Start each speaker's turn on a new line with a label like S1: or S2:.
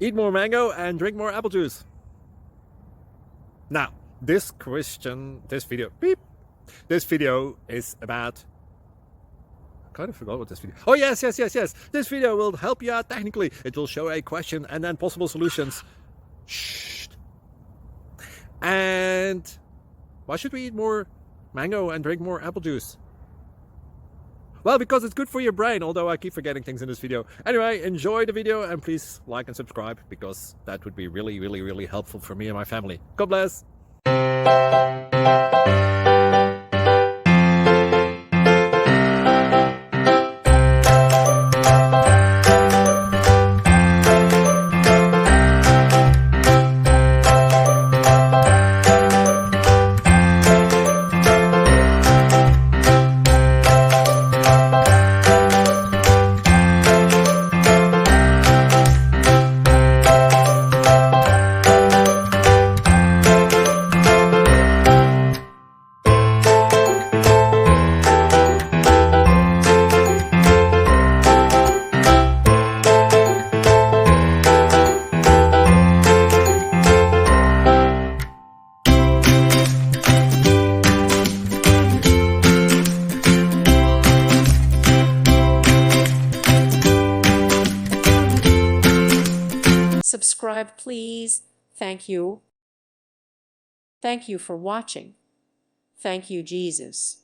S1: Eat more mango and drink more apple juice. Now, this video is about... I kind of forgot what this video... Oh, yes. This video will help you out technically. It will show a question and then possible solutions. Shh. And why should we eat more mango and drink more apple juice? Well, because it's good for your brain, although I keep forgetting things in this video. Anyway, enjoy the video and please like and subscribe, because that would be really helpful for me and my family. God bless!
S2: Subscribe, please. Thank you. Thank you for watching. Thank you, Jesus.